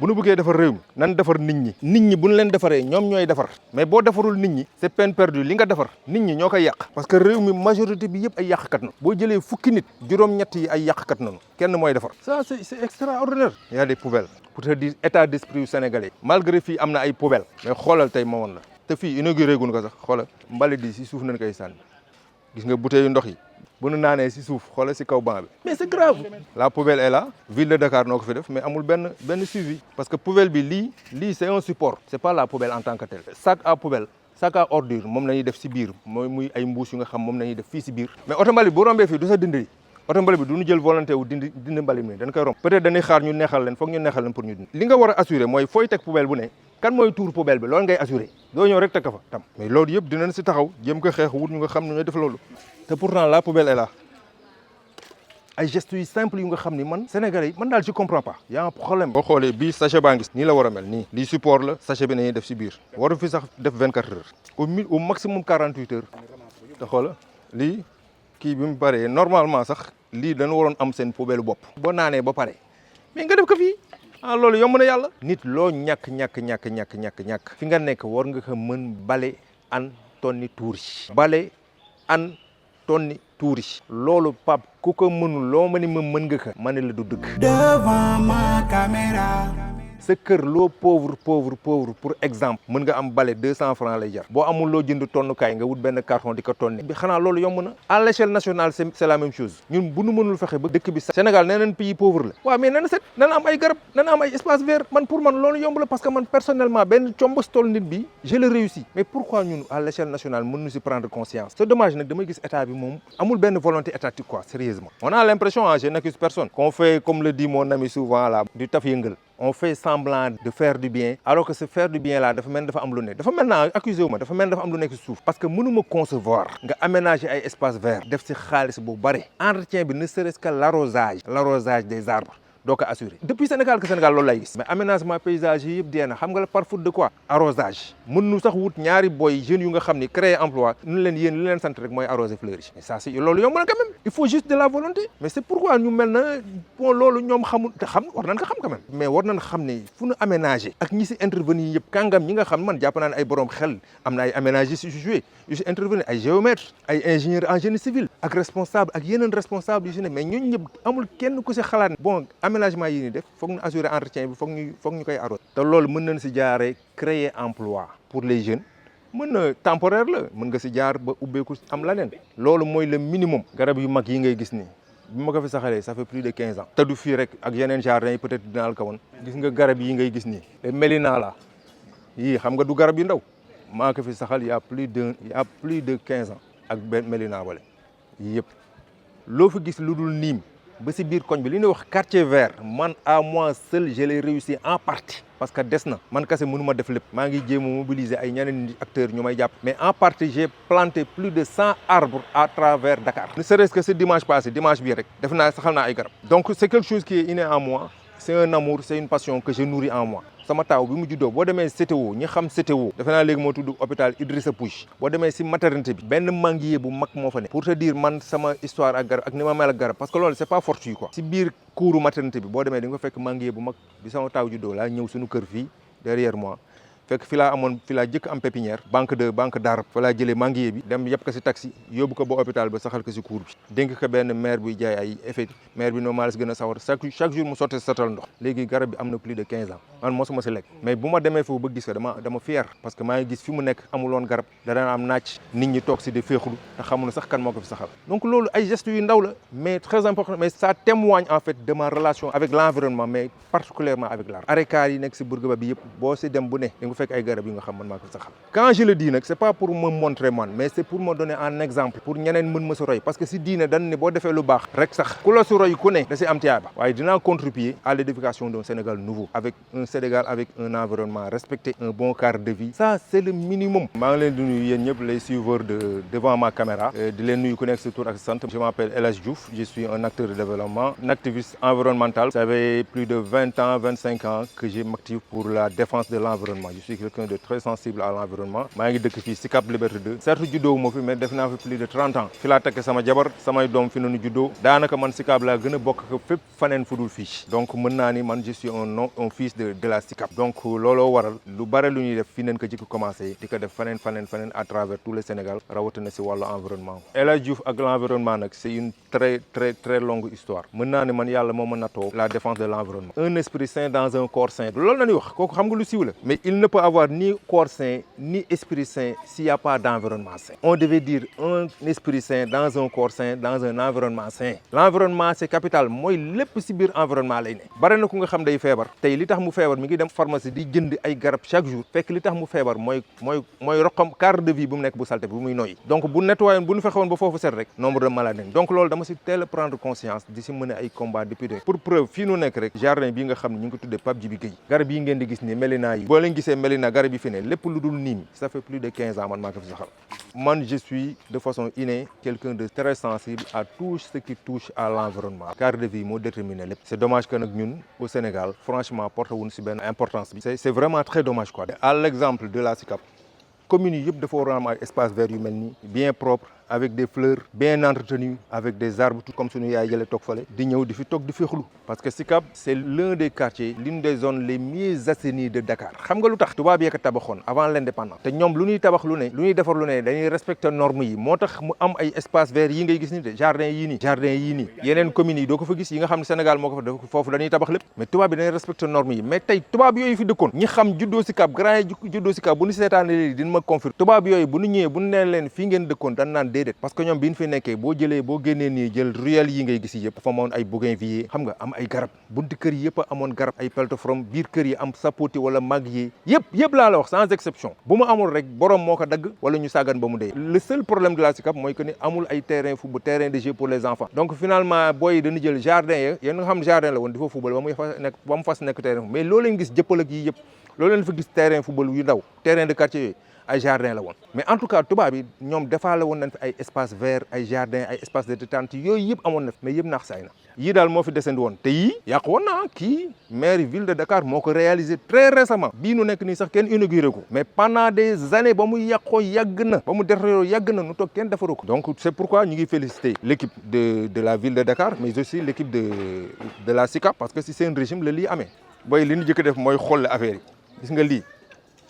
bu nu bëggee defar réew mi nan defar nit ñi bu ñu leen defaree ñoom ñooy defar mais boo defarul nit ñi c'est peine perdue li nga defar nit ñi ñoo koy yàq parce que réew mi majorité bi yëpp ay yàqkat na boo jëlee fukki nit juróom-ñett yi ay yàqkat nañu kenn mooy defar ça c'est extraordinaire. Il y a des poubelles pour te dire état d'esprit yu sénégalais malgré fii am na ay poubelles mais xoolal tey ma woon la te fii inauguré gun ko sax xoolal mbalit yi si suuf nañ koy sànni gis nga bouteille yu ndox yi bu nu naanee si suuf xoolal si kaw banc bi mais c'est grave. La poubelle est là ville de Dakar noo ko fi def mais amul benn suivi parce que poubelle bi lii c'est un support c'est pas la poubelle en tant que telle sac à poubelle sac à ordure moom la ñuy def si biir mooy muy ay mbuus yu nga xam moom la ñuy def fii si biir mais oto mbalit bu rombee fii du sa dindi oto mbalit bi du ñu jël volonté wu dindi mbalit mi dañ koy romb peut-être dañuy xaar ñu neexal leen foog ñu neexal leen pour ñu dindi li nga war a assurer mooy fooy teg poubelle bu ne kan mooy tuur poubelle bi loolu ngay assurer doo ñëw rek teg ko fa tam mais loolu yëpp dinañ si taxaw jéem ko xeex wut ñu nga xam ne ñooy def loolu te pourtant la poubelle est là ay gestes yu simple yu nga xam ni man Sénégalais yi man daal je comprends pas y a un problème. boo xoolee bii sachet baa ngi nii la war a mel nii lii support la sachet bi nañuy def si biir waru fi sax def 24 heures au maximum 48 heures te xoola lii kii bi mu paree normalement sax lii dañu waroon am seen poubelle bopp boo naanee ba pare mais nga def ko fii ah loolu yomb na yàlla. nit loo ñàkk fi nga nekk war nga ko mën bale an tonni tuuri bale an tonni tuuri loolu Pape ku ko mënul loo ma ni mën nga ko ma ne la du dëgg. Devant ma caméra. sa kër loo pauvre pour exemple mën nga am bale 200 francs lay jar boo amul loo jënd tonnukaay nga wut benn carton di ko tonni bi xanaa loolu yomb na à l'échelle nationale c'est la même chose ñun bu nu mënul fexe ba dëkk bi Sénégal nee nañ pays pauvre la waaw mais nana set nana am ay garab nana am ay espace vert man pour man loolu yomb la parce que man personnellement benn combos toll nit bi je le réussis mais pourquoi ñun à l'échelle nationale mën nu si prendre conscience c'est dommage nag damay gis état bi moom amul benn volonté étatique quoi sérieusement on a l'impression je n'accuse personne qu'on fait comme le dit mon ami souvent là du taf yëngal on fait semblant de faire du bien alors que ce faire du bien là dafa mel dafa am lu ne dafa mel naa accusé wu ma dafa mel dafa am lu nekk si suuf parce que mënuma concevoir nga aménager ay espace vert def si xaalis bu bare entretien bi ne serait-ce que l'arrosage des arbres doo ko assurer depuis Sénégal loolu lay gis mais aménagement paysage yi yëpp dee na xam nga la par faute de quoi arrosage mën nu sax wut ñaari boy jeunes yu nga xam ni créer emploi nu leen yéen li leen sant rek mooy arroser fleurs yi mais ça c'est loolu yomb na quand même il faut juste de la volonté mais c'est pourquoi ñu mel na bon loolu ñoom xamul te xam war nañ ko xam quand même mais war nañ xam ne fu nu aménager ak ñi si intervenir yëpp kàngam ñi nga xam man jàpp naa ne ay borom xel am na ay aménageurs yu si joué yu si intervenir ay géomètres ay ingénieurs en génie civil ak responsable ak yeneen responsable yu si ne mais ñooñu ñëpp amul kenn ku si xalaat bon aménagement yi ni def foog ñu assurer entretien bi foog ñu koy arroser te loolu mën nañ si jaaree créer emploi pour les jeunes mën na temporaire la mën nga si jaar ba ubbeeku am leneen loolu mooy le minimum garab yu mag yi ngay gis nii bi ma ko fi saxalee ça fait plus de 15 ans te du fii rek ak yeneen jardin yi peut-être dinaa la ko woon gis nga garab yi ngay gis nii les mélina la yii xam nga du garab yu ndaw maa ko fi saxal il y a plus de 15 ans ak benn mélina wala yii yëpp loo fi gis lu dul niim ba si biir koñ bi li ñuy wax quartier vert man à moi seul je l'ai réussi en partie parce que des na man kese mënu ma def lépp maa ngi jéem a mobiliser ay ñeneen acteurs ñu may jàpp mais en partie j'ai planté plus de 100 arbres à travers Dakar ne serait-ce que ce dimanche passé dimanche bii rek def naa saxal naa ay garab donc c'est quelque chose qui est inné en moi c'est un amour c'est une passion que je nourris en moi sama taaw bi mu juddoo boo demee CTO ñi xam CTO defe naa léegi moo tudd hôpital Idrissa Pouye boo demee si maternité bi benn manguier bu mag moo fa ne pour te dire man sama histoire ak garab ak ni ma mel ak garab parce que loolu c'est pas fortuit quoi si biir kuuru maternité bi boo demee di nga fekk manguier bu mag bi sama taaw juddoo laa ñëw suñu kër fii derrière moi fekk fi laa jëkk am pépinière banque d'arbres fa laa jëlee manguier bi dem yëpp ko si taxi yóbbu ko ba hôpital ba saxal ko si cour bi dénk ko benn maire buy jaay ay effet maire bi normal si gën a sawar chaque jour mu sotti satal ndox léegi garab bi am na plus de 15 ans man mosuma si lekk mais bu ma demee foofu ba gis ko dama fier parce que maa ngi gis fi mu nekk amuloon garab da daan am naaj nit ñi toog si di féexlu te xamul sax kan moo ko fi saxal donc loolu ay gestes yu ndaw la mais très important mais ça témoigne en fait de ma relation avec l'environnement mais particulièrement avec l'art arrêt yi nekk si Bourguiba bi yëpp boo si dem bu ne fekk ay garab yi nga xam man maa ko saxal quand je le dis nag c'est pas pour me montrer man mais c'est pour me donner un exemple pour ñeneen mën ma si roy parce que si diine dañ ne boo defee lu baax rek sax ku la si roy ku ne da si am tiyaaba waaye dinaa contribuer à l'édification d'un Sénégal nouveau avec un Sénégal avec un environnement respecté un bon cadre de vie ça c'est le minimum maa ngi leen di nuyu yéen ñëpp les suiveurs devant ma caméra di leen nuyu ku nekk si tur ak sant je m'appelle El Hadj Diouf je suis un acteur de développement un activiste environnemental ça fait plus de 20 ans 25 ans que je m'active pour la défense de l'environnement suis quelqu'un de très sensible à l'environnement maa ngi dëkk fii Sicap Liberté 2 certes juddoo moo fi mais def naa fi plus de 30 ans fi laa takk sama jabar samay doom fi nañu juddoo daanaka man Sicap laa gën a bokk ko fépp faneen fu dul fii donc mën naa ni man je suis un fils de la Sicap donc looloo waral lu bare lu ñuy def fii nañ ko jikko commencé di ko def faneen à travers tout le Sénégal rawatina si wàllu environnement El Hadj Diouf ak l'environnement nag c'est une très longue histoire mën naa ni man yàlla moo ma nattoo la défense de l'environnement un esprit sain dans un corps sain loolu la ñuy wax kooku xam nga lu siiw la mais il ne peut avoir ni corps sain ni esprit sain s'il y a pas d'environnement sain on devait dire un esprit sain dans un corps sain dans un environnement sain l'environnement c'est capital mooy lépp si biir environnement lay ne bare na ku nga xam day feebar tey li tax mu feebar mi ngi dem pharmacie di jënd ay garab chaque jour fekk li tax mu feebar mooy roqam cadre de vie bu mu nekk bu salte bu muy noyyi donc bu nettoyé bu ñu fexewoon ba foofu set rek nombre de maladies donc loolu dama si teel a prendre conscience di si mener ay combat depuis de pour preuve fii nu nekk rek jardin bii nga xam ne ñu ngi ko tuddee Pape Djibi Gueye garab yi ngeen di gis ni mélina yi boo leen gisee mélina garab yi fi ne lépp lu dul niim ça fait plus de 15 ans man maa ko fi saxal man je suis de façon innée quelqu'un de très sensible à tout ce qui touche à l'environnement cadre de vie moo déterminé lépp c'est dommage que nag ñun au Sénégal franchement porté wuñ si benn importance bi c'est vraiment très dommage quoi à l'exemple de la Sicap communes yi yëpp dafa war a am ay espace vert yu mel nii bien propre avec des fleurs bien entretenues avec des arbres tout comme suñu yaay jële toog fale di ñëw di fi toog di fi xulu parce que Sicap c'est l'un des quartiers l'une des zones les mieux assainies de Dakar xam nga lu tax tubaab yee ko tabaxoon avant l'indépendance te ñoom lu ñuy tabax lu ne lu ñuy defar lu ne dañuy respecter normes yi moo tax mu am ay espace vert yi ngay gis ni de jardin yii nii yeneen communes yi doo ko fa gis yi nga xam ne Sénégal moo ko fa def foofu dañuy tabax lépp mais tubaab bi dañuy respecter normes yi mais tey tubaab yooyu fi dëkkoon ñi xam juddoo Sicap grand yi juddoo Sicap bu ñu seetaane léegi dina ma confirmer tubaab yooyu bu ñu ñëwee bu ñu nee leen fii ngeen dëkkoon dañ naan déedéet parce que ñoom bi ñu fi nekkee boo génnee nii jël ruelle yi ngay gis yëpp dafa amoon ay bougainvilliers xam nga am ay garab bunti kër yi yëpp a amoon garab ay peltophorum biir kër yi am sapoti wala maggier yëpp laa la wax sans exception bu mu amul rek borom moo ko dagg wala ñu sàggan ba mu dee le seul problème de la Sicap mooy que ni amul ay terrain football terrain de jeu pour les enfants donc finalement booy yi dañu jël jardin ya yéen nga xam jardin la woon di fa football ba mu fas nekk terrain mais loo leen gis jëppal ak yi yëpp loo leen fa gis terrain football yu ndaw terrain de quartier yooyu ay jardin la woon mais en tout cas tubaab bi ñoom defaale woon nañ fi ay espace vert ay jardin ay espace de détente yooyu yëpp amoon na fi mais yëpp naax saay na yii daal moo fi desandi woon te yii yàqu woon na kii maire ville de Dakar moo ko réalisé très récemment bii nu nekk nii sax kenn inauguré ko mais pendant des années ba mu yàqoo yàgg na ba mu détérioré yàgg na nu toog kenn defaru ko donc c'est pourquoi ñu ngi féliciter l'équipe de la ville de Dakar mais aussi l'équipe de la Sicap parce que si seen régime la lii amee booy li ñu jëkk def mooy xool affaire yi gis nga lii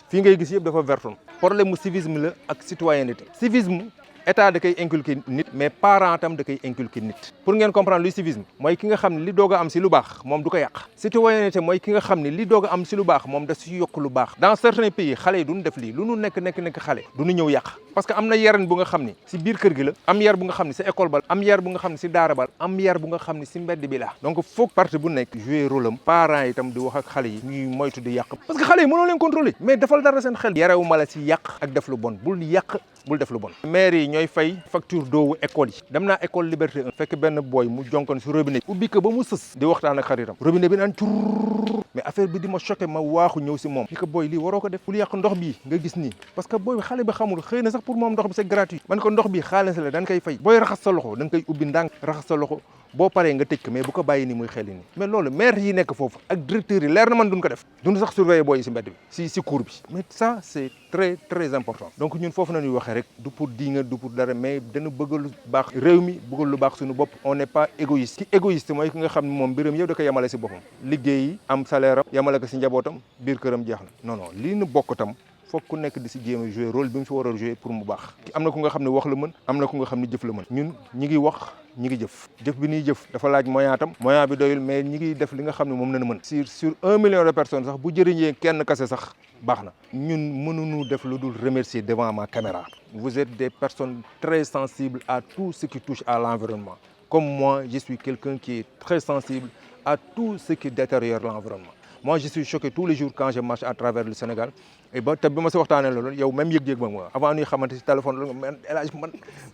fii ngay gis yëpp dafa vertoon problème mu civisme la ak citoyenneté civisme état da koy inculquer nit mais parent tam da koy inculquer nit pour ngeen comprendre luy civisme mooy ki nga xam ne li doog a am si lu baax moom du ko yàq citoyenneté mooy ki nga xam ne li doog a am si lu baax moom da si yokk lu baax dans certains pays xale yi duñu def lii lu nu nekk xale duñu ñëw yàq parce que am na yaran bu nga xam ni si biir kër gi la am yar bu nga xam ne si école ba am yar bu nga xam ne si daara ba am yar bu nga xam ne si mbedd bi la donc foog partie bu nekk jouer rôle am parents yi itam di wax ak xale yi ñuy moytu di yàq parce que xale yi mënoo leen contrôler mais defal dara seen xel yarewu ma la si yàq ak def lu bon bul yàq bul def lu bon maire yi ñooy fay facture d'eau école yi dem naa école Liberté 1 fekk benn boy mu jonkoon si robinet ubbi ko ba mu sës di waxtaan ak xaritam robinet bi naan curr mais affaire bi di ma choqué ma waaxu ñëw si moom fi ko boy lii waroo ko def bul yàq ndox bi nga gis nii parce que boy bi xale bi xamul xëy na sax pour moom ndox bi c'est gratuit man ko ndox bi xaalis la dañ koy fay booy raxas sa loxo da nga koy ubbi ndànk raxas sa loxo boo paree nga tëj ko mais bu ko bàyyi ni muy xel ni mais loolu maire yi nekk foofu ak directeurs yi leer na man duñ ko def duñ sax surveiller booy yi si mbedd bi si cours bi mais ça c'est très important donc ñun foofu nañuy waxee rek du pour dinga du pour dara mais dana bëgg lu baax réew mi bëggal lu baax suñu bopp on n'est pas égoïste ki égoïste mooy ki nga xam ne moom mbiram yëpp da ko yemale si boppam liggéey am salaire am yemale ko si njabootam biir këram jeex na non lii nu bokk tam foog ku nekk di si jéem a jouer rôle bi mu si war a jouer pour mu baax am na ku nga xam ne wax la mën am na ku nga xam ne jëf la mën ñun ñi ngi wax ñi ngi jëf bi ñuy jëf dafa laaj moyen tam moyen bi doyul mais ñi ngi def li nga xam ne moom nañu mën sur 1 million de personnes sax bu jëriñee kenn kase sax baax na ñun mënuñu def lu dul remercier devant ma caméra vous êtes des personnes très sensibles à tout ce qui touche à l'environnement comme moi je suis quelqu'un qui est très sensible à tout ce qui détériore l'environnement moi je suis choqué tous les jours quand je marche à travers le Sénégal et ba te bi ma si waxtaanee loolu yow même yëg-yëg ma ma avant ñuy xamante si téléphone la man El Hadj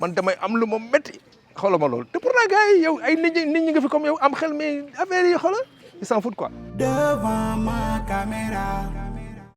man damay am lu ma métti xoolal ma loolu te pourtant gars yi yow ay nit ñi nga fi comme yow am xel mais affaire yi xoolal ils s'en foutent quoi. Devant ma caméra.